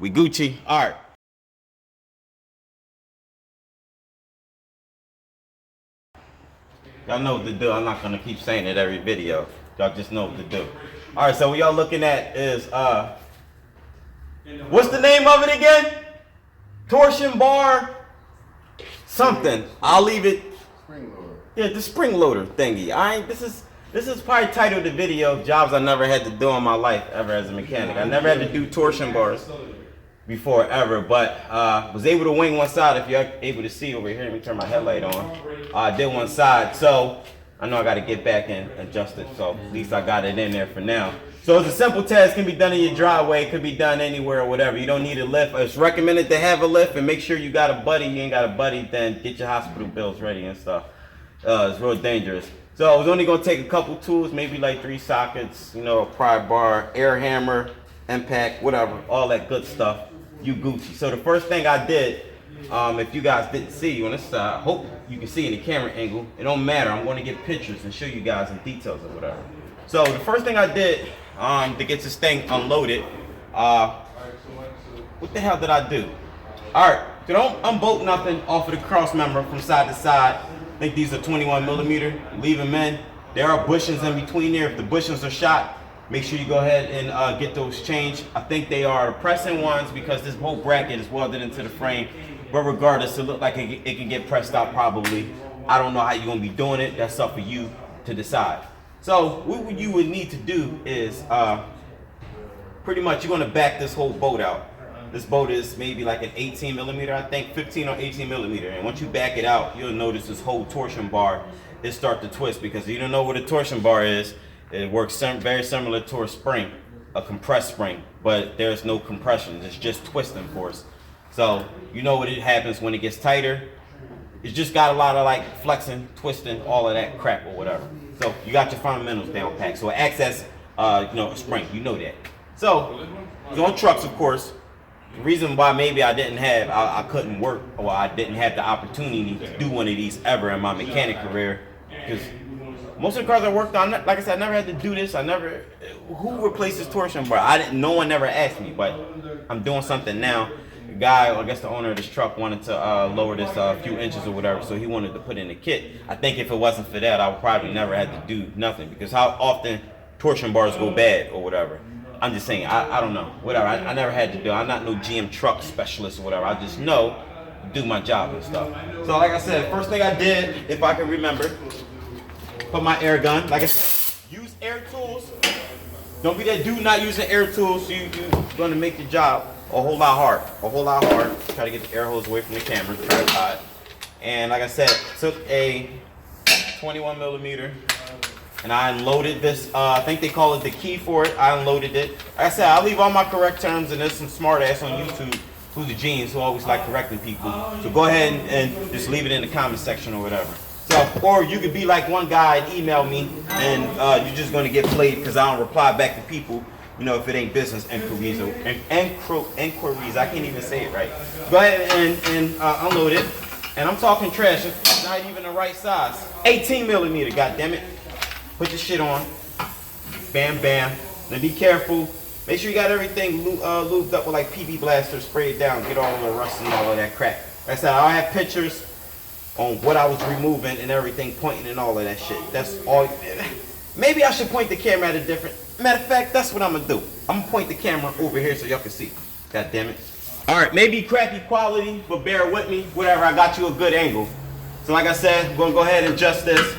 We Gucci. All right. Y'all know what to do. I'm not gonna keep saying it every video. Y'all just know what to do. All right. So what y'all looking at is what's the name of it again? Torsion bar. Something. I'll leave it. Spring loader. Yeah, the spring loader thingy. This is probably titled the video jobs I never had to do in my life ever as a mechanic. I never had to do torsion bars before ever, but was able to wing one side. If you're able to see over here, let me turn my headlight on. I did one side, so I know I got to get back and adjust it. So at least I got it in there for now. So it's a simple test, can be done in your driveway, it could be done anywhere or whatever. You don't need a lift. It's recommended to have a lift, and make sure you got a buddy. You ain't got a buddy, then get your hospital bills ready and stuff. It's real dangerous. So I was only gonna take a couple tools, maybe like 3 sockets, you know, a pry bar, air hammer, impact, whatever, all that good stuff. You Gucci. So the first thing I did, if you guys didn't see on this side, I hope you can see in the camera angle. It don't matter. I'm gonna get pictures and show you guys in details or whatever. So the first thing I did to get this thing unloaded, what the hell did I do? All right, so don't unbolt nothing off of the cross member from side to side. I think these are 21 millimeter. Leave them in. There are bushings in between there. If the bushings are shot, make sure you go ahead and get those changed. I think they are pressing ones because this whole bracket is welded into the frame. But regardless, it looks like it can get pressed out probably. I don't know how you're gonna be doing it. That's up for you to decide. So what you would need to do is pretty much you're gonna back this whole boat out. This boat is maybe like an 18 millimeter, I think, 15 or 18 millimeter. And once you back it out, you'll notice this whole torsion bar is start to twist, because if you don't know what a torsion bar is, it works very similar to a spring, a compressed spring, but there's no compression, it's just twisting force. So you know what it happens when it gets tighter. It's just got a lot of like flexing, twisting, all of that crap or whatever. So you got your fundamentals down packed. So it acts as you know, a spring, you know that. So on trucks, of course. The reason why maybe I couldn't work, or I didn't have the opportunity to do one of these ever in my mechanic career, because most of the cars I worked on, like I said, I never had to do this. Who replaces torsion bar? No one ever asked me, but I'm doing something now. The guy, or I guess the owner of this truck, wanted to lower this a few inches or whatever, so he wanted to put in a kit. I think if it wasn't for that, I would probably never had to do nothing, because how often torsion bars go bad or whatever. I'm just saying, I don't know, whatever. I never had to do it. I'm not no GM truck specialist or whatever. I just know do my job and stuff. So like I said, first thing I did, if I can remember, put my air gun. Like I said, use air tools. Don't be that dude not using air tools. You're gonna make your job a whole lot hard. Try to get the air hose away from the camera, tripod. And like I said, took a 21 millimeter. And I unloaded this, I think they call it the key for it. I unloaded it. Like I said, I'll leave all my correct terms, and there's some smart ass on YouTube who's the genius who always like correcting people. So go ahead and just leave it in the comment section or whatever. So, or you could be like one guy and email me, and you're just gonna get played because I don't reply back to people, you know, if it ain't business inquiries or inquiries. I can't even say it right. Go ahead and unload it. And I'm talking trash, it's not even the right size. 18 millimeter, goddammit. Put your shit on, bam, bam. Now be careful. Make sure you got everything lubed up with like PB Blaster, spray it down, get all of the rust and all of that crap. Like I said, I'll have pictures on what I was removing and everything, pointing and all of that shit. That's all. Maybe I should point the camera at a different, matter of fact, that's what I'm gonna do. I'm gonna point the camera over here so y'all can see. God damn it. All right, maybe crappy quality, but bear with me. Whatever, I got you a good angle. So like I said, I'm gonna go ahead and adjust this.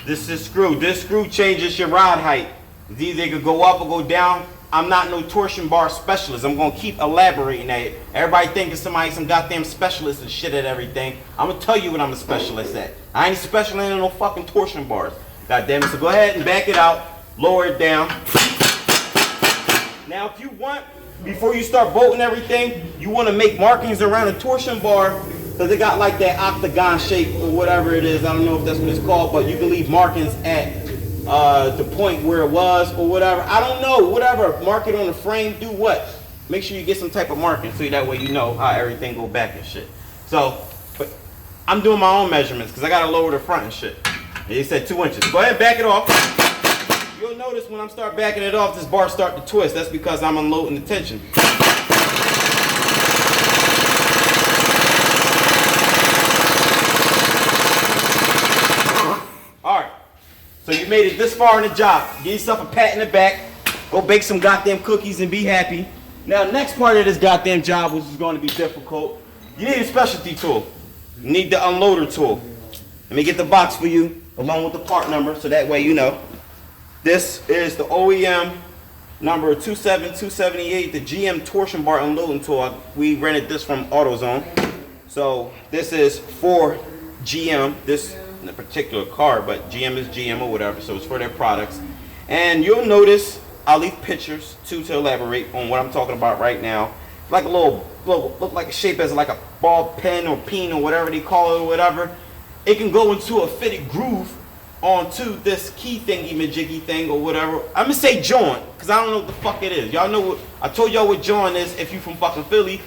This is screw. This screw changes your rod height. It's either it could go up or go down. I'm not no torsion bar specialist. I'm gonna keep elaborating at it. Everybody thinking somebody's some goddamn specialist and shit at everything. I'm gonna tell you what I'm a specialist at. I ain't a specialist in no fucking torsion bars. God damn it. So go ahead and back it out. Lower it down. Now if you want, before you start bolting everything, you want to make markings around a torsion bar, because it got like that octagon shape or whatever it is. I don't know if that's what it's called, but you can leave markings at the point where it was or whatever. I don't know, whatever. Mark it on the frame, do what? Make sure you get some type of marking so that way you know how everything go back and shit. So, but I'm doing my own measurements because I got to lower the front and shit. They said 2 inches. Go ahead and back it off. You'll notice when I start backing it off, this bar start to twist. That's because I'm unloading the tension. So you made it this far in the job. Give yourself a pat in the back. Go bake some goddamn cookies and be happy. Now, next part of this goddamn job, which is going to be difficult, you need a specialty tool. You need the unloader tool. Let me get the box for you, along with the part number, so that way you know. This is the OEM number 27278, the GM torsion bar unloading tool. We rented this from AutoZone. So this is for GM, this in a particular car, but GM is GM or whatever, so it's for their products. And you'll notice I'll leave pictures too to elaborate on what I'm talking about right now. Like a little look like a shape as like a ball pen or peen or whatever they call it or whatever. It can go into a fitted groove onto this key thingy majiggy thing or whatever. I'm gonna say joint, because I don't know what the fuck it is. Y'all know what I told y'all what joint is if you from fucking Philly.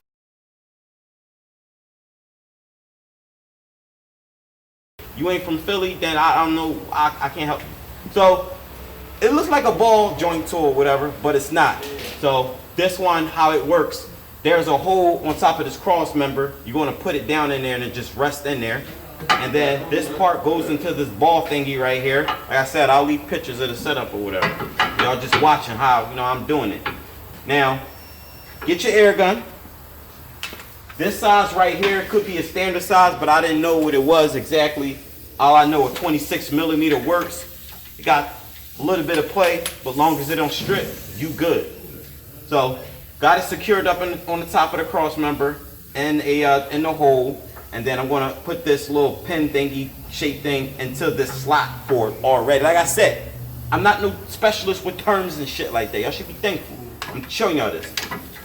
You ain't from Philly, then I don't know, I can't help you. So it looks like a ball joint tool or whatever, but it's not. So this one, how it works, there's a hole on top of this cross member. You're gonna put it down in there and it just rests in there. And then this part goes into this ball thingy right here. Like I said, I'll leave pictures of the setup or whatever. Y'all just watching how, I'm doing it. Now, get your air gun. This size right here could be a standard size, but I didn't know what it was exactly. All I know, a 26 millimeter works. It got a little bit of play, but long as it don't strip, you good. So, got it secured up on the top of the cross member and in the hole. And then I'm gonna put this little pin thingy shape thing into this slot for it already. Like I said, I'm not no specialist with terms and shit like that. Y'all should be thankful. I'm showing y'all this.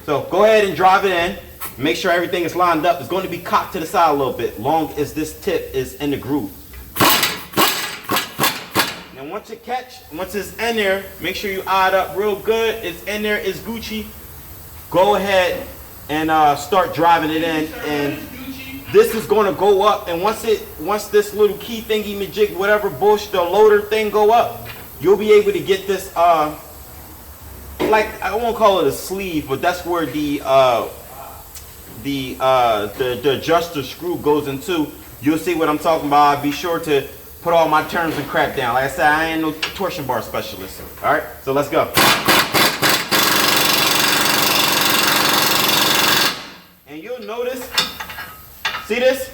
So go ahead and drive it in. Make sure everything is lined up. It's going to be cocked to the side a little bit, long as this tip is in the groove. And once it's in there, make sure you eye it up real good. It's in there, it's Gucci. Go ahead and start driving it in. And this is going to go up, and once this little key thingy majig, whatever bullshit, the loader thing go up, you'll be able to get this like, I won't call it a sleeve, but that's where the adjuster screw goes into. You'll see what I'm talking about. I'll be sure to put all my terms and crap down. Like I said, I ain't no torsion bar specialist. All right, so let's go. And you'll notice, see this?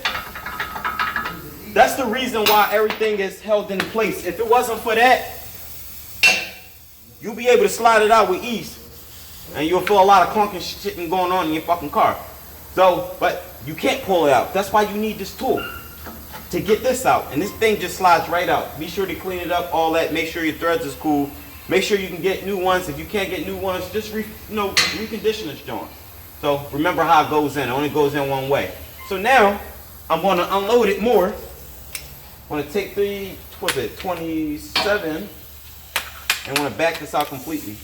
That's the reason why everything is held in place. If it wasn't for that, you'll be able to slide it out with ease. And you'll feel a lot of clunking shit going on in your fucking car. So, but you can't pull it out. That's why you need this tool to get this out. And this thing just slides right out. Be sure to clean it up, all that. Make sure your threads is cool. Make sure you can get new ones. If you can't get new ones, just recondition this joint. So remember how it goes in. It only goes in one way. So now I'm going to unload it more. I'm going to take the 27, and want to back this out completely.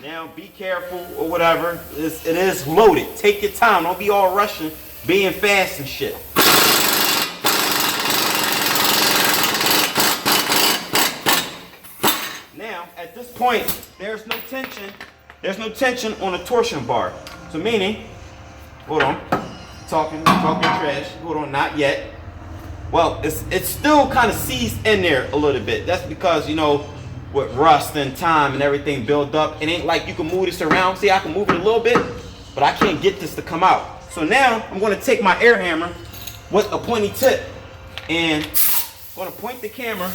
Now be careful or whatever. It is loaded. Take your time. Don't be all rushing, being fast and shit. Now at this point, there's no tension. There's no tension on the torsion bar. So meaning, hold on, talking trash. Hold on, not yet. Well, it's still kind of seized in there a little bit. That's because, with rust and time and everything built up, it ain't like you can move this around. See, I can move it a little bit, but I can't get this to come out. So now I'm going to take my air hammer with a pointy tip, and I'm going to point the camera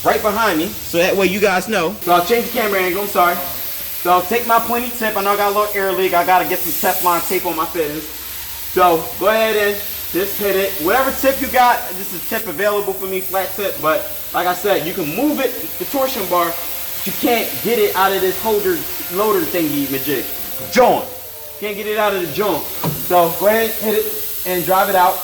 right behind me, so that way you guys know. So I'll change the camera angle, I'm sorry. So I'll take my pointy tip. I know I got a little air leak. I got to get some Teflon tape on my fittings. So go ahead and just hit it. Whatever tip you got, this is tip available for me, flat tip. But like I said, you can move it, the torsion bar, but you can't get it out of this loader thingy majig. Joint. Can't get it out of the joint. So go ahead, hit it, and drive it out.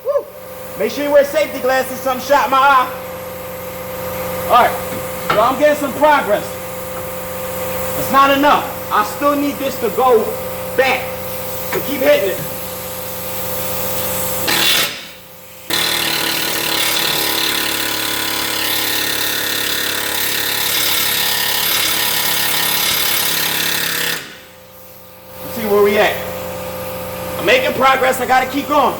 Woo. Make sure you wear safety glasses. Something shot my eye. Alright, so I'm getting some progress. It's not enough. I still need this to go back. So keep hitting it. in progress. I gotta keep going.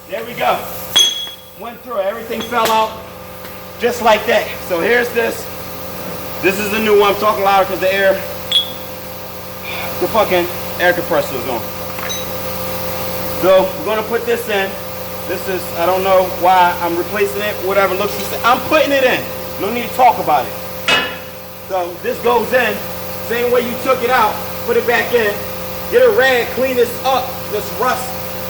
There we go. Went through it. Everything fell out just like that. So here's this. This is the new one. I'm talking louder because the fucking air compressor is on. So we're gonna put this in. This is, I don't know why I'm replacing it, whatever looks the same. I'm putting it in. No need to talk about it. So this goes in, same way you took it out, put it back in. Get a rag, clean this up, this rust.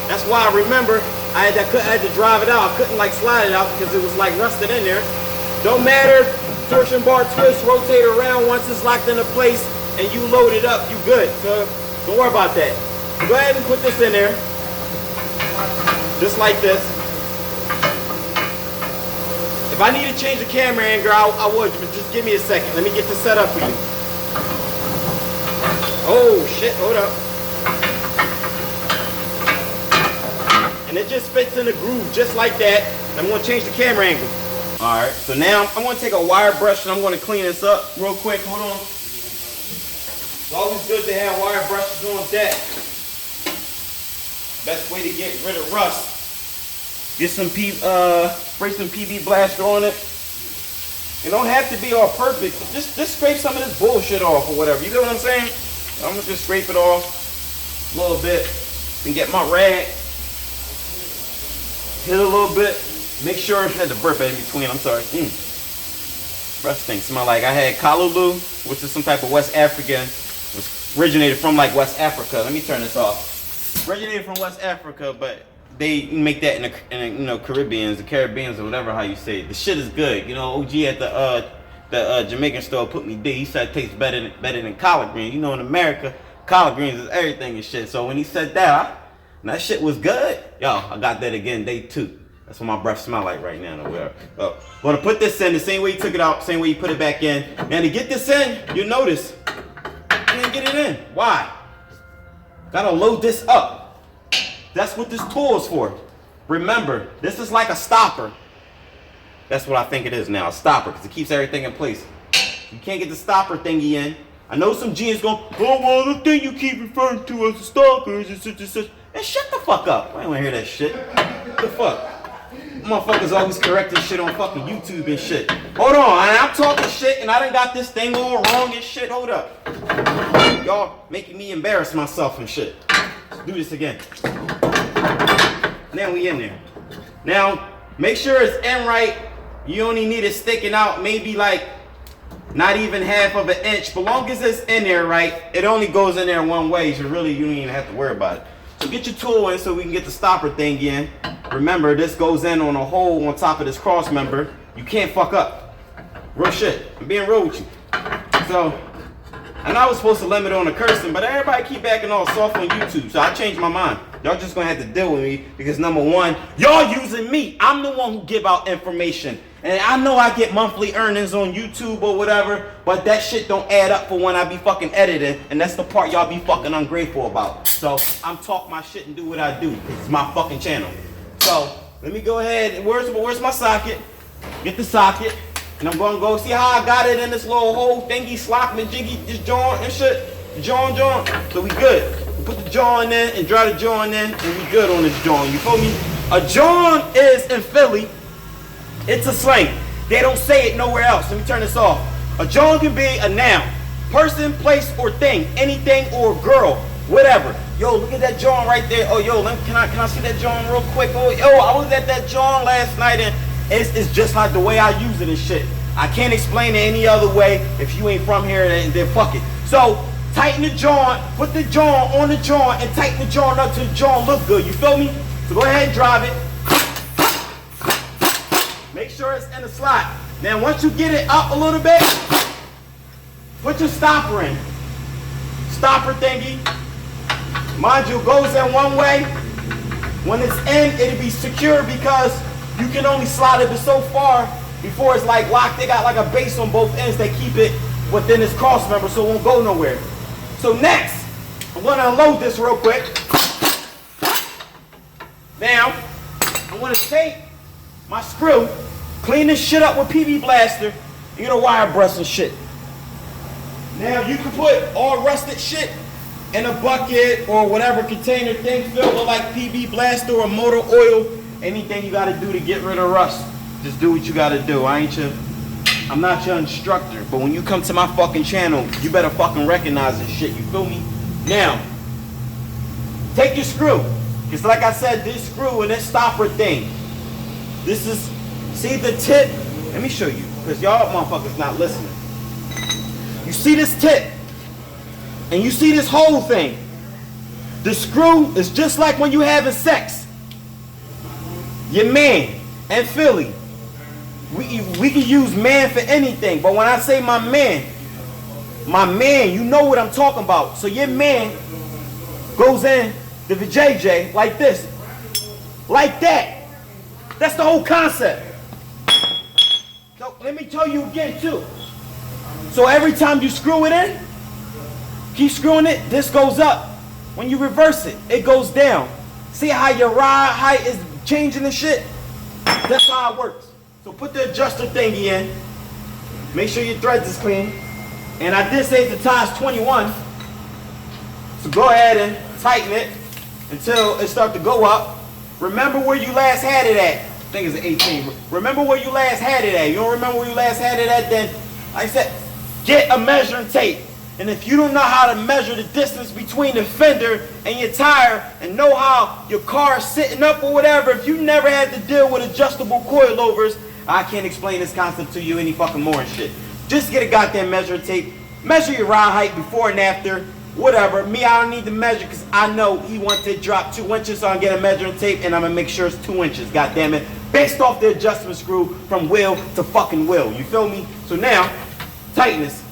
That's why I remember I had to drive it out. I couldn't like slide it out because it was like rusted in there. Don't matter, torsion bar twist, rotate around. Once it's locked into place and you load it up, you good. So don't worry about that. So go ahead and put this in there. Just like this. If I need to change the camera angle, I would, but just give me a second. Let me get this set up for you. Oh shit, hold up. And it just fits in the groove just like that. I'm gonna change the camera angle. All right, so now I'm gonna take a wire brush and I'm gonna clean this up real quick. Hold on. It's always good to have wire brushes on deck. Best way to get rid of rust. Get some spray some PB blaster on it. It don't have to be all perfect, but just scrape some of this bullshit off or whatever. You know what I'm saying? I'm gonna just scrape it off a little bit and get my rag. Hit it a little bit. Make sure I had the burp in between. I'm sorry. Breath stinks. Smell like I had Kalulu, which is some type of West African. It was originated from like West Africa. Let me turn this off. Originated from West Africa, but they make that in you know, Caribbeans or whatever how you say it. The shit is good. You know, OG at the Jamaican store put me D. He said it tastes better than collard greens. You know, in America, collard greens is everything and shit. So when he said that, that shit was good. Yo, I got that again day 2. That's what my breath smell like right now. I'm gonna put this in the same way you took it out, same way you put it back in. And to get this in, you'll notice I didn't get it in. Why? Gotta load this up. That's what this tool is for. Remember, this is like a stopper. That's what I think it is now, a stopper, because it keeps everything in place. You can't get the stopper thingy in. I know some G is going, oh, well, the thing you keep referring to as a stopper is such and such. And shut the fuck up. I don't want to hear that shit. What the fuck? Motherfuckers always correcting shit on fucking YouTube and shit. Hold on, I'm talking shit and I done got this thing all wrong and shit. Hold up. Y'all making me embarrass myself and shit. Let's do this again. Now we in there. Now, make sure it's in right. You only need it sticking out maybe like not even half of an inch. But long as it's in there right, it only goes in there one way. So really, you don't even have to worry about it. So get your tool in so we can get the stopper thing in. Remember, this goes in on a hole on top of this cross member. You can't fuck up. Real shit. I'm being real with you. So, and I was supposed to limit on the cursing, but everybody keep acting all soft on YouTube. So I changed my mind. Y'all just gonna have to deal with me because number one, y'all using me. I'm the one who give out information. And I know I get monthly earnings on YouTube or whatever, but that shit don't add up for when I be fucking editing. And that's the part y'all be fucking ungrateful about. So I'm talk my shit and do what I do. It's my fucking channel. So let me go ahead. Where's my socket? Get the socket. And I'm gonna go see how I got it in this little hole thingy, slop and jiggy, this joint and shit. Joint. So we good. We put the joint in and dry the joint in, and we good on this joint. You feel me? A joint is in Philly. It's a slang. They don't say it nowhere else. Let me turn this off. A joint can be a noun. Person, place, or thing. Anything or girl. Whatever. Yo, look at that joint right there. Oh, yo, can I see that joint real quick? Oh, yo, I was at that joint last night and it's just like the way I use it and shit. I can't explain it any other way. If you ain't from here, then fuck it. So, tighten the joint, put the joint on the joint, and tighten the joint up to the joint look good. You feel me? So go ahead and drive it. Make sure it's in the slot. Now, once you get it up a little bit, put your stopper in. Stopper thingy. Mind you, goes in one way. When it's in, it'll be secure because you can only slide it so far before it's like locked. They got like a base on both ends. They keep it within this cross member so it won't go nowhere. So next, I'm gonna unload this real quick. Now, I'm gonna take my screw, clean this shit up with PB Blaster, and get a wire brush and shit. Now you can put all rusted shit in a bucket or whatever container thing filled with like PB Blaster or motor oil. Anything you gotta do to get rid of rust, just do what you gotta do. I'm not your instructor, but when you come to my fucking channel, you better fucking recognize this shit, you feel me? Now, take your screw. Cause like I said, this screw and this stopper thing, this is, see the tip? Let me show you, cause y'all motherfuckers not listening. You see this tip, and you see this whole thing. The screw is just like when you having sex. Your man and Philly. We can use man for anything, but when I say my man, you know what I'm talking about. So your man goes in the vajayjay like this, like that. That's the whole concept. So let me tell you again too. So every time you screw it in, keep screwing it, this goes up. When you reverse it, it goes down. See how your ride height is changing and shit? That's how it works. So put the adjuster thingy in. Make sure your threads is clean. And I did say the time's 21. So go ahead and tighten it until it starts to go up. Remember where you last had it at. I think it's 18. Remember where you last had it at. You don't remember where you last had it at, then, like I said, get a measuring tape. And if you don't know how to measure the distance between the fender and your tire and know how your car is sitting up or whatever, if you never had to deal with adjustable coilovers, I can't explain this concept to you any fucking more and shit. Just get a goddamn measuring tape. Measure your ride height before and after, whatever. Me, I don't need to measure because I know he wants to drop 2 inches, so I'm gonna get a measuring tape and I'm gonna make sure it's 2 inches, goddamn it. Based off the adjustment screw from wheel to fucking wheel. You feel me? So now, tighten this.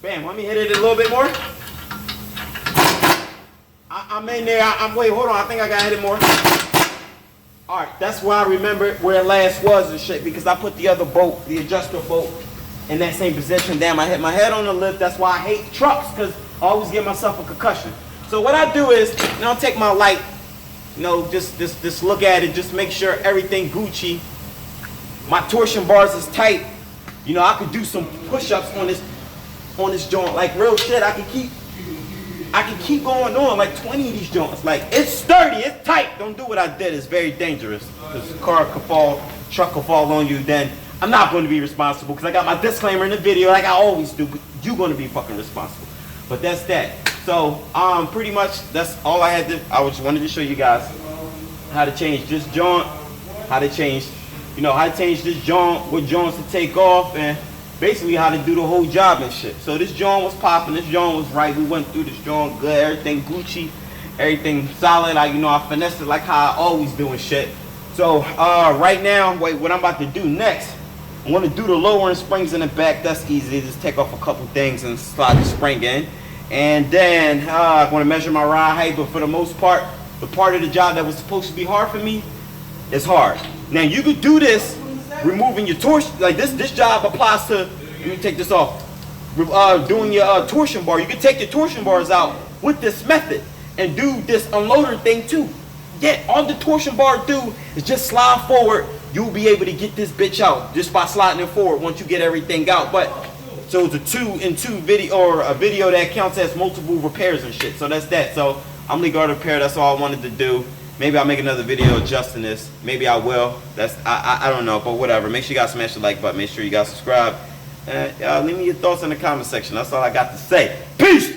Bam, let me hit it a little bit more. I'm in there, wait, hold on, I think I gotta hit it more. All right, that's why I remember where it last was and shit, because I put the other bolt, the adjuster bolt, in that same position. Damn, I hit my head on the lift. That's why I hate trucks, because I always give myself a concussion. So what I do is, I'll take my light, just look at it, just make sure everything Gucci. My torsion bars is tight. I could do some push-ups on this joint, like real shit. I can keep going on like 20 of these joints. Like, it's sturdy, it's tight. Don't do what I did. It's very dangerous. Because the car could fall, truck could fall on you. Then I'm not going to be responsible, because I got my disclaimer in the video like I always do. But you're going to be fucking responsible. But that's that. So pretty much that's all I had to. I just wanted to show you guys how to change this joint, how to change this joint, what joints to take off, and basically how to do the whole job and shit. So this joint was popping, this joint was right. We went through this joint good, everything Gucci, everything solid. I finessed it like how I always do and shit. So right now, what I'm about to do next, I'm gonna do the lowering springs in the back. That's easy. Just take off a couple things and slide the spring in. And then I'm gonna measure my ride height, but for the most part, the part of the job that was supposed to be hard for me is hard. Now you could do this removing your torsion, like this job applies to, let me take this off, doing your torsion bar. You can take your torsion bars out with this method and do this unloader thing too. Yeah, all the torsion bar do is just slide forward. You'll be able to get this bitch out just by sliding it forward once you get everything out. But so it's a 2-in-2 video, or a video that counts as multiple repairs and shit. So that's that. So I'm Leekautorepair. That's all I wanted to do. Maybe I'll make another video adjusting this. Maybe I will. I don't know, but whatever. Make sure you guys smash the like button. Make sure you guys subscribe. And leave me your thoughts in the comment section. That's all I got to say. Peace!